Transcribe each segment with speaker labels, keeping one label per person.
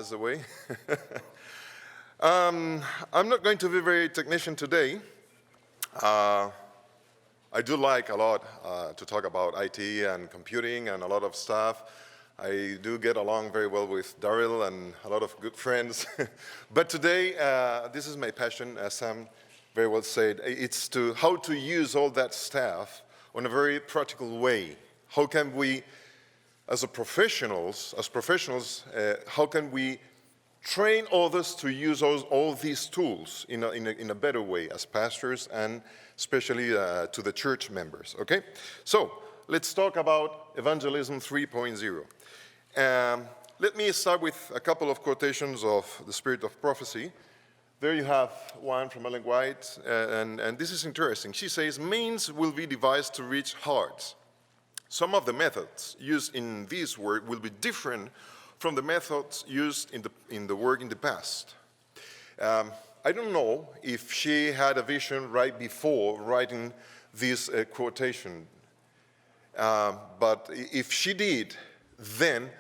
Speaker 1: That's the way. I'm not going to be very technician today. I do like a lot to talk about IT and computing and a lot of stuff. I do get along very well with Daryl and a lot of good friends. But today, this is my passion, as Sam very well said. It's to how to use all that stuff in a very practical way. How can we, as professionals, how can we train others to use all these tools in a better way as pastors and especially to the church members, okay? So let's talk about Evangelism 3.0. Let me start with a couple of quotations of the Spirit of Prophecy. There you have one from Ellen White, and this is interesting. She says, means will be devised to reach hearts. Some of the methods used in this work will be different from the methods used in the work in the past. I don't know if she had a vision right before writing this quotation, but if she did, then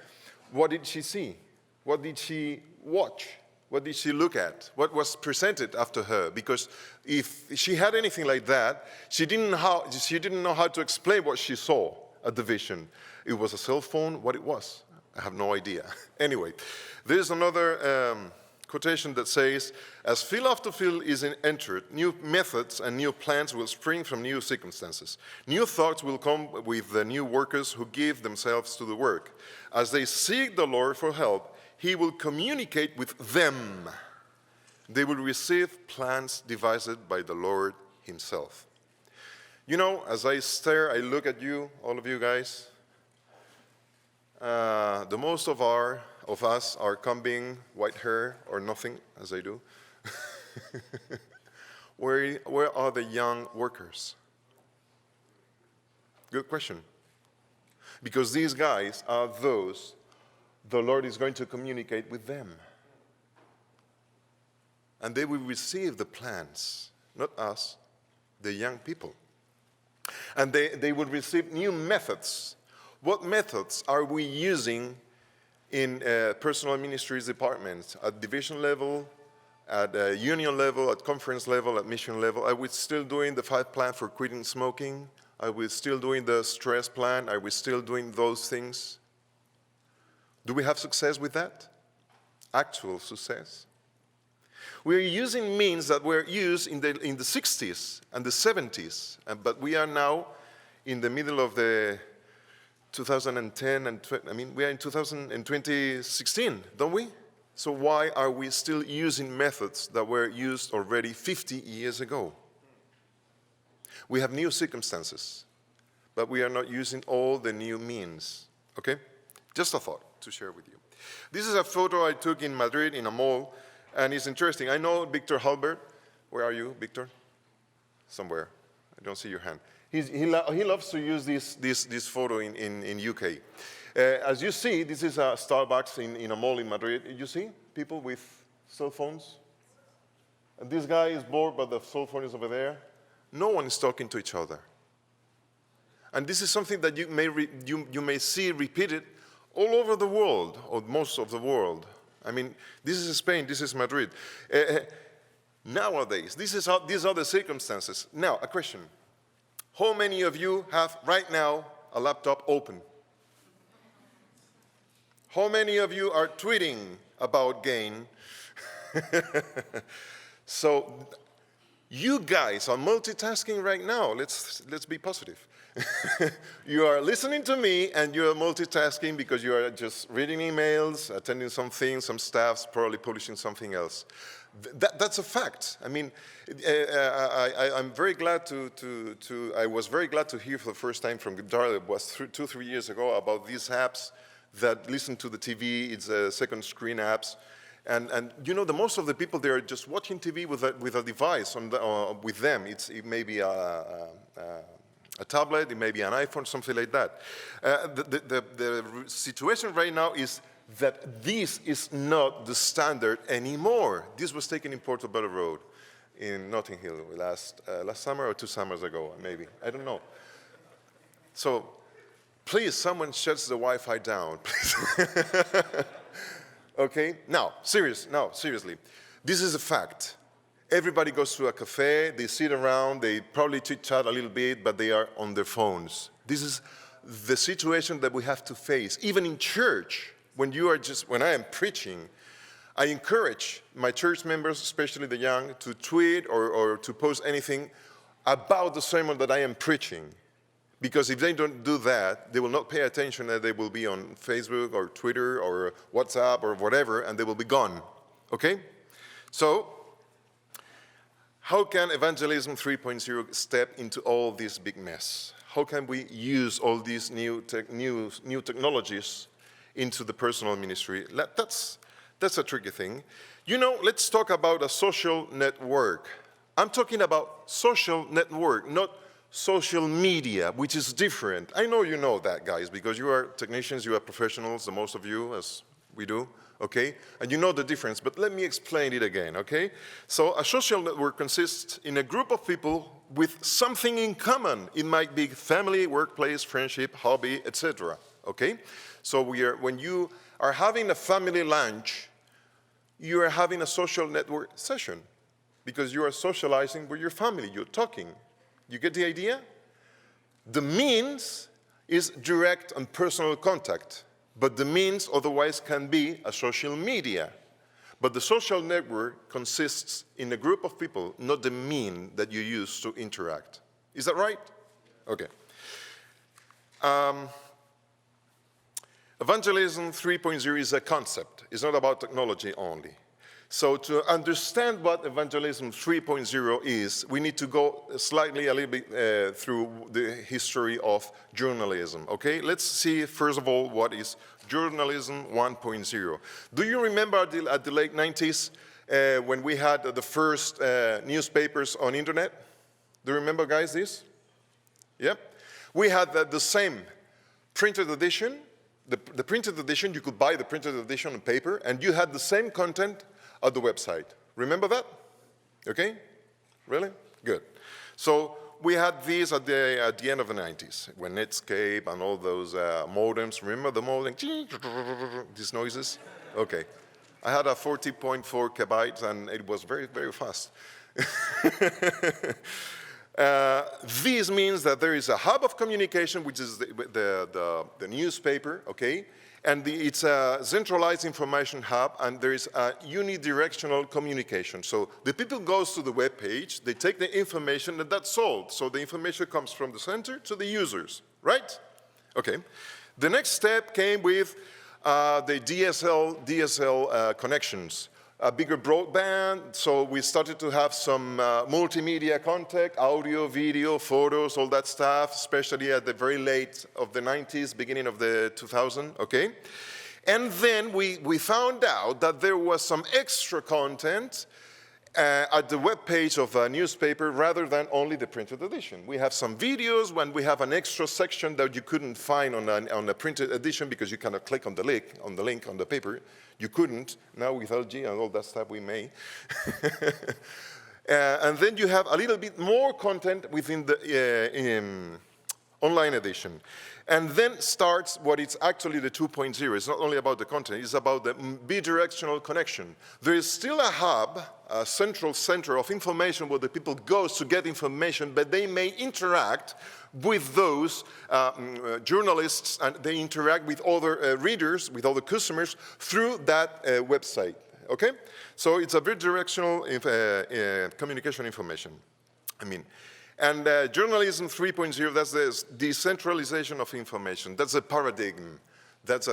Speaker 1: what did she see? What did she watch? What did she look at? What was presented after her? Because if she had anything like that, she didn't know how to explain what she saw at the vision. It was a cell phone, what it was. I have no idea. Anyway, there's another quotation that says, as field after field is entered, new methods and new plans will spring from new circumstances. New thoughts will come with the new workers who give themselves to the work. As they seek the Lord for help, He will communicate with them. They will receive plans devised by the Lord Himself. You know, as I look at you, all of you guys, the most of us are combing white hair or nothing, as I do. Where are the young workers? Good question. Because these guys are those the Lord is going to communicate with them. And they will receive the plans, not us, the young people. And they will receive new methods. What methods are we using in personal ministries departments, at division level, at union level, at conference level, at mission level? Are we still doing the 5 plan for quitting smoking? Are we still doing the stress plan? Are we still doing those things? Do we have success with that? Actual success? We're using means that were used in the 60s and the 70s, but we are now in the middle of the 2010 and we are in 2016, don't we? So why are we still using methods that were used already 50 years ago? We have new circumstances, but we are not using all the new means, okay? Just a thought to share with you. This is a photo I took in Madrid in a mall, and it's interesting. I know Victor Halbert. Where are you, Victor? Somewhere. I don't see your hand. He loves to use this photo in UK. As you see, this is a Starbucks in a mall in Madrid. You see people with cell phones? And this guy is bored, but the cell phone is over there. No one is talking to each other. And this is something that you may see repeated all over the world, or most of the world. I mean, this is Spain, this is Madrid. Nowadays, these are the circumstances. Now, a question. How many of you have right now a laptop open? How many of you are tweeting about gain? So you guys are multitasking right now. Let's be positive. You are listening to me and you are multitasking because you are just reading emails, attending some things, some staffs, probably publishing something else. That's a fact. I mean, I'm very glad I was very glad to hear for the first time from Daryl, it was 2-3 years ago, about these apps that listen to the TV. It's second screen apps. And you know, most of the people, they are just watching TV with a device with them. It may be a tablet, it may be an iPhone, something like that. The situation right now is that this is not the standard anymore. This was taken in Portobello Road in Notting Hill last summer or 2 summers ago, maybe. I don't know. So please, someone shuts the Wi-Fi down, please. Okay? Now, seriously. This is a fact. Everybody goes to a cafe, they sit around, they probably chit-chat a little bit, but they are on their phones. This is the situation that we have to face. Even in church, when I am preaching, I encourage my church members, especially the young, to tweet or to post anything about the sermon that I am preaching. Because if they don't do that, they will not pay attention, and they will be on Facebook or Twitter or WhatsApp or whatever, and they will be gone. Okay? So, how can Evangelism 3.0 step into all this big mess? How can we use all these new technologies into the personal ministry? That's a tricky thing. You know, let's talk about a social network. I'm talking about social network, not social media, which is different. I know you know that, guys, because you are technicians, you are professionals, the most of you, as we do. Okay? And you know the difference, but let me explain it again, okay? So a social network consists in a group of people with something in common. It might be family, workplace, friendship, hobby, etc. Okay? So when you are having a family lunch, you are having a social network session because you are socializing with your family, you're talking. You get the idea? The means is direct and personal contact. But the means otherwise can be a social media. But the social network consists in a group of people, not the mean that you use to interact. Is that right? Okay. Evangelism 3.0 is a concept. It's not about technology only. So to understand what Evangelism 3.0 is, we need to go a little bit through the history of journalism, okay? Let's see, first of all, what is journalism 1.0. Do you remember at the late 90s when we had the first newspapers on internet? Do you remember, guys, this? Yep. We had the same printed edition. The printed edition, you could buy the printed edition on paper, and you had the same content at the website. Remember that? Okay? Really? Good. So we had these at the end of the 90s, when Netscape and all those modems, remember the modem? These noises? Okay. I had a 40.4 kilobytes, and it was very, very fast. This means that there is a hub of communication, which is the newspaper, okay? And it's a centralized information hub, and there is a unidirectional communication. So the people goes to the web page, they take the information, and that's all. So the information comes from the center to the users, right? Okay. The next step came with the DSL connections. A bigger broadband, so we started to have some multimedia content, audio, video, photos, all that stuff, especially at the very late of the 90s, beginning of the 2000s, okay? And then we found out that there was some extra content at the web page of a newspaper rather than only the printed edition. We have some videos when we have an extra section that you couldn't find on a printed edition because you cannot click on the link on the paper. You couldn't. Now with LG and all that stuff we may. And then you have a little bit more content within the online edition. And then starts what is actually the 2.0. It's not only about the content, it's about the bidirectional connection. There is still a hub, a central center of information where the people go to get information, but they may interact with those journalists, and they interact with other readers, with other customers through that website, okay? So it's a bidirectional communication information. And journalism 3.0, that's the decentralization of information. That's a paradigm. That's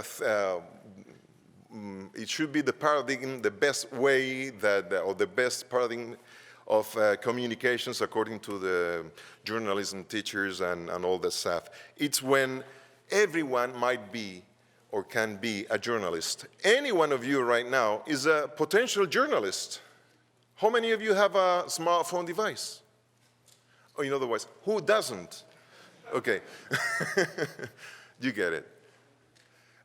Speaker 1: it should be the paradigm, the best way or the best paradigm of communications according to the journalism teachers and all that stuff. It's when everyone might be or can be a journalist. Any one of you right now is a potential journalist. How many of you have a smartphone device? Or in other words, who doesn't? Okay, you get it.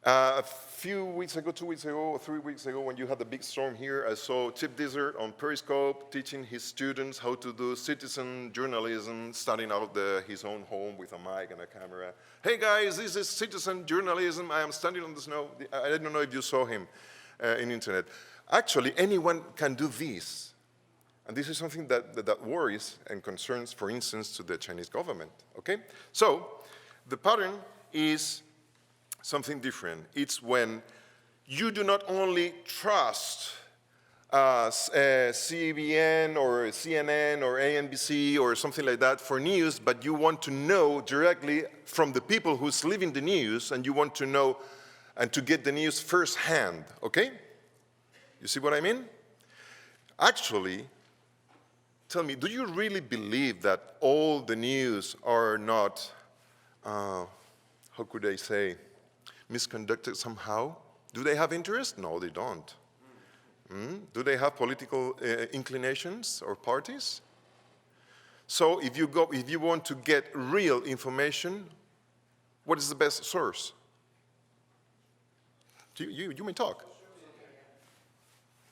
Speaker 1: A few weeks ago, 2 weeks ago, or 3 weeks ago, when you had the big storm here, I saw Chip Dizzard on Periscope teaching his students how to do citizen journalism, starting out his own home with a mic and a camera. Hey guys, this is citizen journalism. I am standing on the snow. I don't know if you saw him. in internet. Actually, anyone can do this. And this is something that worries and concerns, for instance, to the Chinese government, okay? So the pattern is something different. It's when you do not only trust CBN or CNN or ANBC or something like that for news, but you want to know directly from the people who's living the news, and you want to know and to get the news firsthand, okay? You see what I mean? Actually, tell me, do you really believe that all the news are not, how could I say, misconducted somehow? Do they have interest? No, they don't. Do they have political inclinations or parties? So if you want to get real information, what is the best source? You may talk.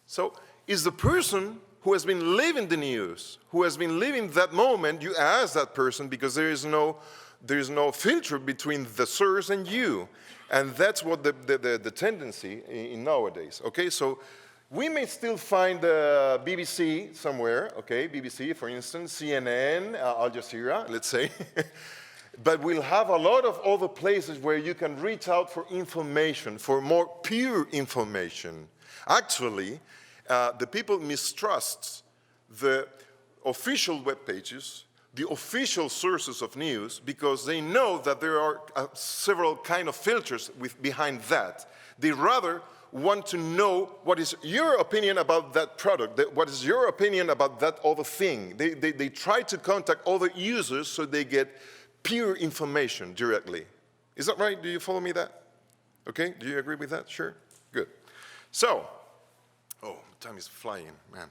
Speaker 1: So is the person who has been living the news, who has been living that moment, you ask that person because there is no filter between the source and you. And that's what the tendency in nowadays, okay? So we may still find the BBC somewhere, okay? BBC, for instance, CNN, Al Jazeera, let's say. But we'll have a lot of other places where you can reach out for information, for more pure information. Actually, the people mistrust the official web pages, the official sources of news, because they know that there are several kind of filters behind that. They rather want to know what is your opinion about that product, what is your opinion about that other thing. They try to contact other users so they get pure information directly. Is that right? Do you follow me that? Okay, do you agree with that? Sure, good. So, oh, time is flying, man.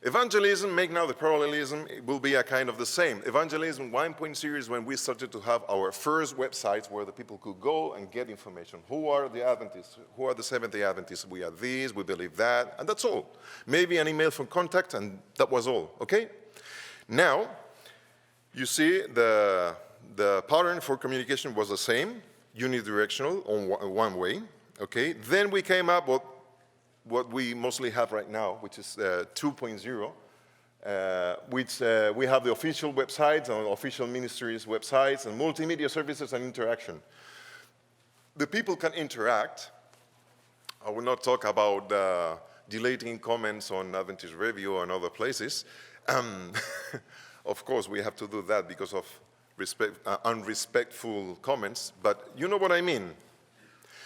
Speaker 1: Evangelism, make now the parallelism, it will be a kind of the same. Evangelism 1.0 is when we started to have our first websites where the people could go and get information. Who are the Adventists? Who are the Seventh-day Adventists? We are these, we believe that, and that's all. Maybe an email from contact, and that was all, okay? Now, you see the pattern for communication was the same, unidirectional, on one way, okay? Then we came up with what we mostly have right now, which is 2.0, which we have the official websites and official ministries' websites and multimedia services and interaction. The people can interact. I will not talk about deleting comments on Adventist Review and other places. Of course, we have to do that because of unrespectful comments, but you know what I mean.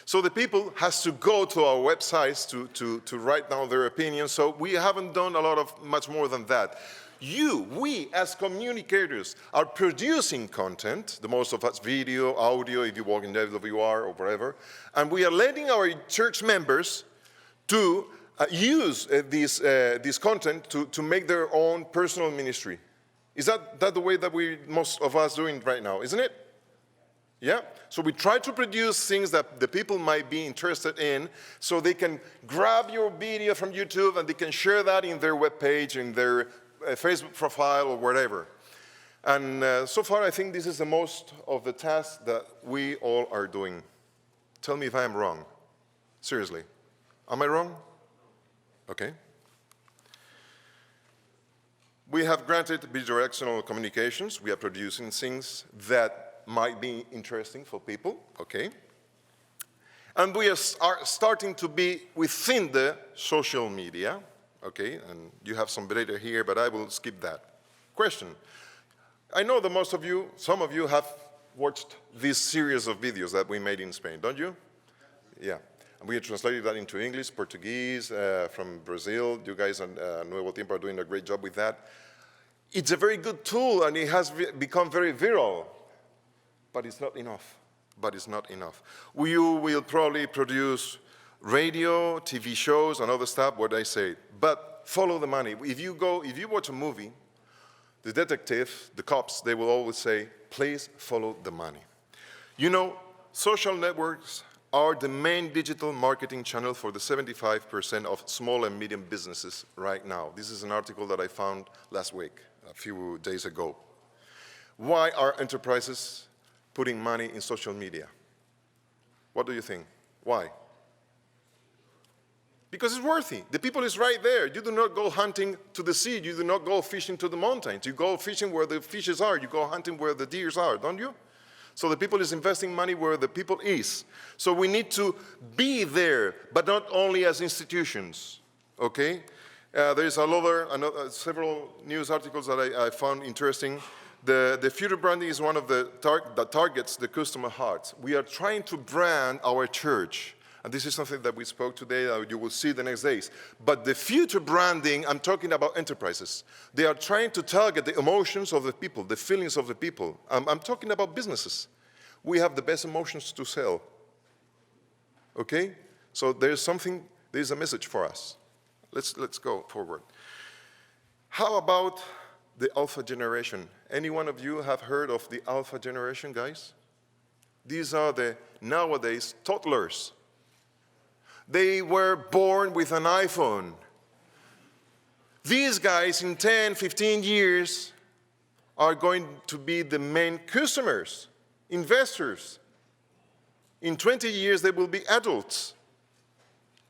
Speaker 1: So the people has to go to our websites to write down their opinions. So we haven't done much more than that. We as communicators are producing content, the most of us video, audio, if you work in WWR or whatever, and we are letting our church members to use this content to make their own personal ministry. Is that the way that most of us doing right now, isn't it? Yeah? So we try to produce things that the people might be interested in so they can grab your video from YouTube and they can share that in their webpage, in their Facebook profile or whatever. And so far I think this is the most of the tasks that we all are doing. Tell me if I am wrong. Seriously. Am I wrong? Okay. We have granted bidirectional communications. We are producing things that might be interesting for people, okay? And we are starting to be within the social media, okay? And you have some data here, but I will skip that. Question. I know that some of you have watched this series of videos that we made in Spain, don't you? Yeah. And we translated that into English, Portuguese, from Brazil. You guys on Nuevo Tiempo are doing a great job with that. It's a very good tool, and it has become very viral. But it's not enough. We will probably produce radio, TV shows, and other stuff, what I say. But follow the money. If you watch a movie, the detective, the cops, they will always say, please follow the money. You know, social networks are the main digital marketing channel for the 75% of small and medium businesses right now. This is an article that I found last week, a few days ago. Why are enterprises putting money in social media? What do you think? Why? Because it's worthy. The people is right there. You do not go hunting to the sea. You do not go fishing to the mountains. You go fishing where the fishes are. You go hunting where the deers are, don't you? So the people is investing money where the people is. So we need to be there, but not only as institutions, okay? There is several news articles that I found interesting. The future branding is one of that targets the customer hearts. We are trying to brand our church. And this is something that we spoke today, you will see the next days. But the future branding, I'm talking about enterprises. They are trying to target the emotions of the people, the feelings of the people. I'm talking about businesses. We have the best emotions to sell. Okay? So there's a message for us. Let's go forward. How about the Alpha generation? Any one of you have heard of the Alpha generation, guys? These are the nowadays toddlers. They were born with an iPhone. These guys in 10, 15 years are going to be the main customers, investors. In 20 years, they will be adults.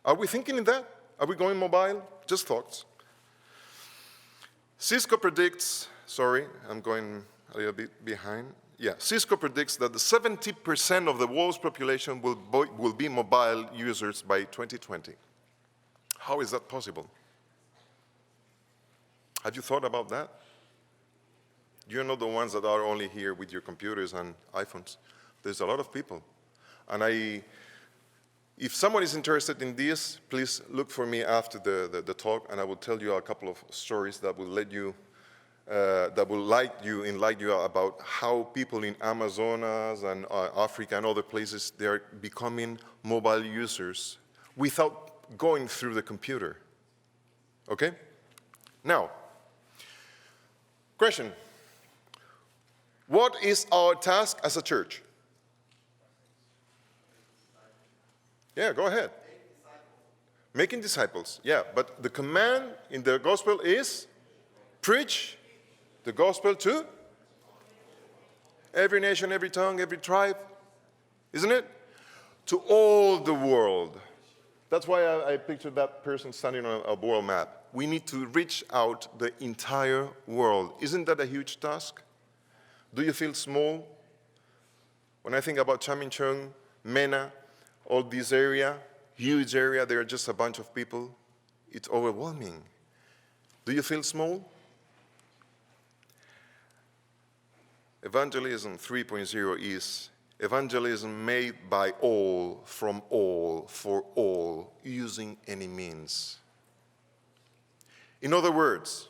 Speaker 1: Are we thinking in that? Are we going mobile? Just thoughts. Cisco predicts, sorry, I'm going a little bit behind. Yeah, Cisco predicts that the 70% of the world's population will be mobile users by 2020. How is that possible? Have you thought about that? You're not the ones that are only here with your computers and iPhones. There's a lot of people. And if someone is interested in this, please look for me after the talk, and I will tell you a couple of stories that will enlighten you about how people in Amazonas and Africa and other places, they are becoming mobile users without going through the computer. Okay? Now, question. What is our task as a church? Yeah, go ahead. Making disciples. Yeah, but the command in the gospel is preach the gospel to every nation, every tongue, every tribe, isn't it? To all the world. That's why I pictured that person standing on a world map. We need to reach out the entire world. Isn't that a huge task? Do you feel small? When I think about Chaminchong, Mena, all this area, huge area, there are just a bunch of people. It's overwhelming. Do you feel small? Evangelism 3.0 is evangelism made by all, from all, for all, using any means. In other words,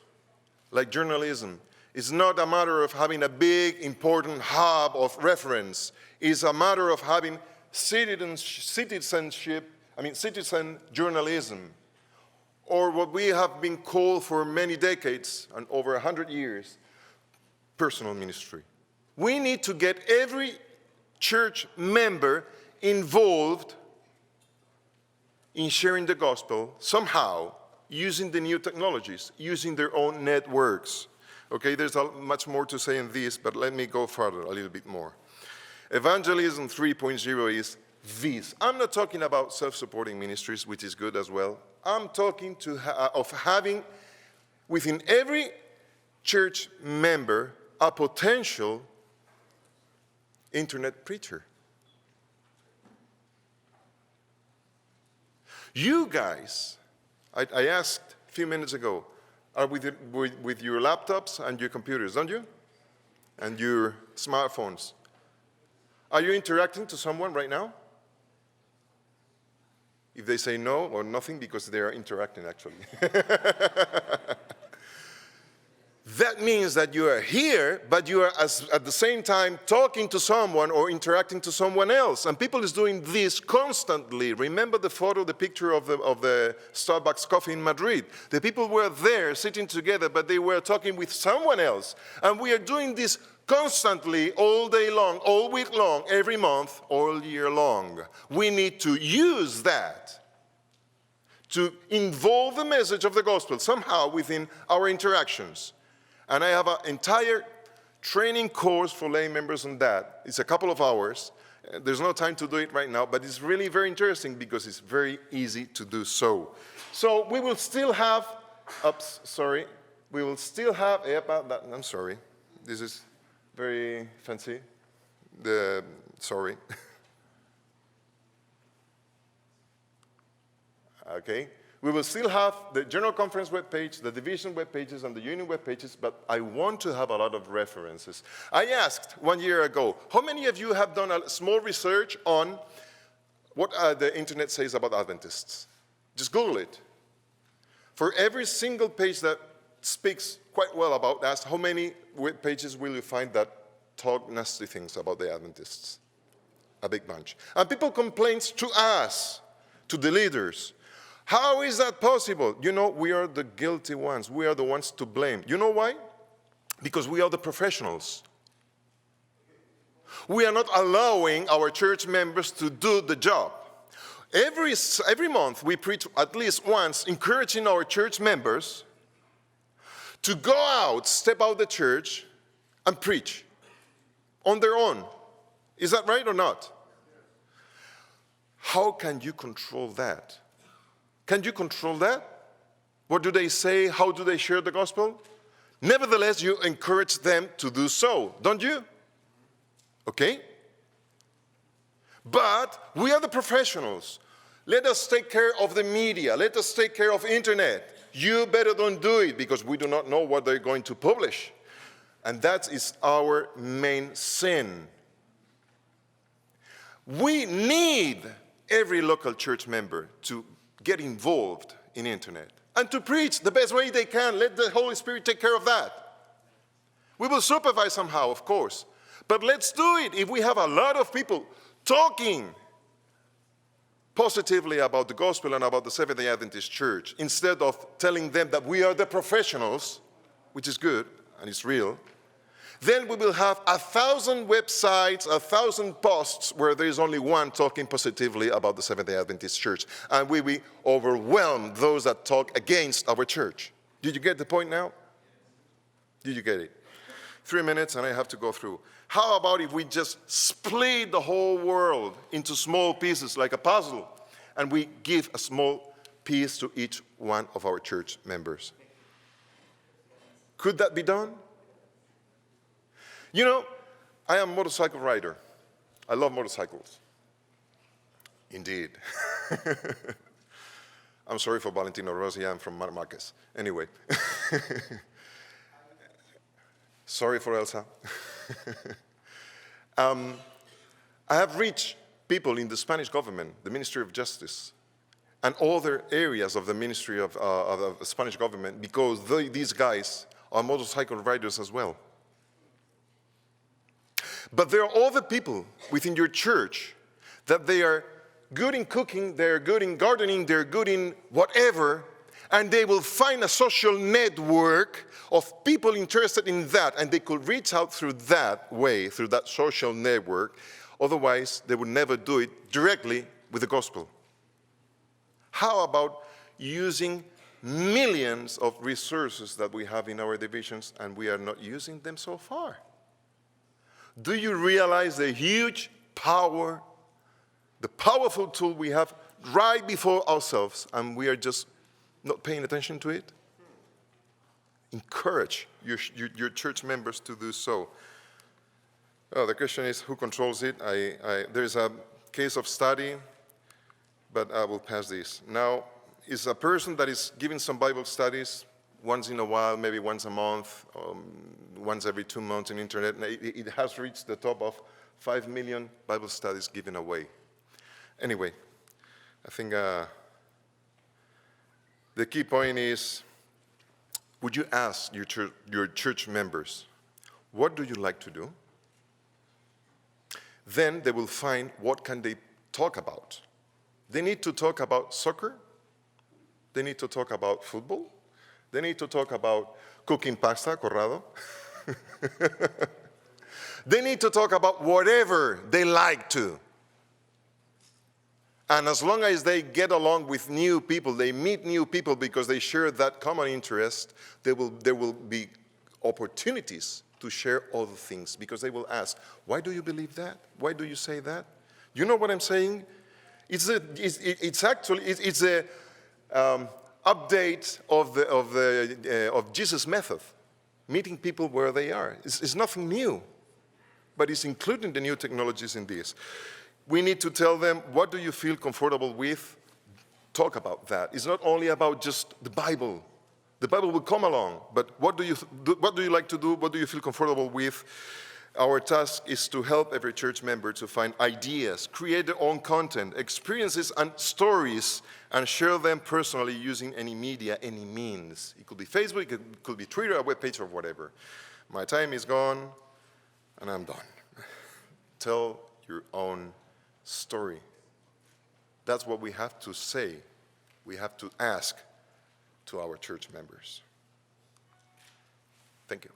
Speaker 1: like journalism, it's not a matter of having a big, important hub of reference. It's a matter of having citizen journalism, or what we have been called for many decades and over 100 years, personal ministry. We need to get every church member involved in sharing the gospel somehow, using the new technologies, using their own networks. Okay, there's much more to say in this, but let me go further a little bit more. Evangelism 3.0 is this. I'm not talking about self-supporting ministries, which is good as well. I'm talking of having within every church member a potential internet preacher. You guys, I asked a few minutes ago, are with your laptops and your computers, don't you? And your smartphones. Are you interacting to someone right now? If they say no or nothing, because they are interacting actually. That means that you are here, but you are at the same time talking to someone or interacting to someone else. And people is doing this constantly. Remember the photo, the picture of the Starbucks coffee in Madrid. The people were there sitting together, but they were talking with someone else. And we are doing this constantly, all day long, all week long, every month, all year long. We need to use that to involve the message of the gospel somehow within our interactions. And I have an entire training course for lay members on that. It's a couple of hours. There's no time to do it right now, but it's really very interesting because it's very easy to do so. So we will still have, we will still have, I'm sorry, this is very fancy, okay. We will still have the General Conference webpage, the division web pages, and the union web pages, but I want to have a lot of references. I asked 1 year ago, how many of you have done a small research on what the internet says about Adventists? Just Google it. For every single page that speaks quite well about us, how many web pages will you find that talk nasty things about the Adventists? A big bunch. And people complain to us, to the leaders. How is that possible? You know, we are the guilty ones. We are the ones to blame. You know why? Because we are the professionals. We are not allowing our church members to do the job. Every month we preach at least once, encouraging our church members to go out, step out the church, and preach on their own. Is that right or not? How can you control that? Can you control that? What do they say? How do they share the gospel? Nevertheless, you encourage them to do so, don't you? Okay? But we are the professionals. Let us take care of the media. Let us take care of internet. You better don't do it because we do not know what they're going to publish. And that is our main sin. We need every local church member to get involved in internet and to preach the best way they can. Let the Holy Spirit take care of that. We will supervise somehow, of course, but let's do it. If we have a lot of people talking positively about the gospel and about the Seventh-day Adventist Church, instead of telling them that we are the professionals, which is good and it's real, then we will have 1,000 websites, 1,000 posts where there is only one talking positively about the Seventh-day Adventist Church. And we will overwhelm those that talk against our church. Did you get the point now? Did you get it? 3 minutes and I have to go through. How about if we just split the whole world into small pieces like a puzzle and we give a small piece to each one of our church members? Could that be done? You know, I am a motorcycle rider. I love motorcycles. Indeed. I'm sorry for Valentino Rossi, I'm from Mar Marquez. Anyway. Sorry for Elsa. I have reached people in the Spanish government, the Ministry of Justice, and other areas of the Ministry of the Spanish government because these guys are motorcycle riders as well. But there are other people within your church that they are good in cooking, they're good in gardening, they're good in whatever, and they will find a social network of people interested in that, and they could reach out through that way, through that social network. Otherwise, they would never do it directly with the gospel. How about using millions of resources that we have in our divisions, and we are not using them so far? Do you realize the huge power, the powerful tool we have right before ourselves, and we are just not paying attention to it? Encourage your church members to do so. Oh, the question is, who controls it? There's a case of study, but I will pass this. Now, is a person that is giving some Bible studies once in a while, maybe once a month, once every 2 months on internet. It has reached the top of 5 million Bible studies given away. Anyway, I think the key point is, would you ask your church members, what do you like to do? Then they will find what can they talk about. They need to talk about soccer. They need to talk about football. They need to talk about cooking pasta, corrado. They need to talk about whatever they like to. And as long as they get along with new people, they meet new people because they share that common interest, there will be opportunities to share other things because they will ask, why do you believe that? Why do you say that? You know what I'm saying? It's a update of Jesus' method, meeting people where they are. It's nothing new, but it's including the new technologies in this. We need to tell them, what do you feel comfortable with? Talk about that. It's not only about just the Bible. The Bible will come along, but what do you like to do? What do you feel comfortable with? Our task is to help every church member to find ideas, create their own content, experiences, and stories, and share them personally using any media, any means. It could be Facebook, it could be Twitter, a webpage, or whatever. My time is gone, and I'm done. Tell your own story. That's what we have to say. We have to ask to our church members. Thank you.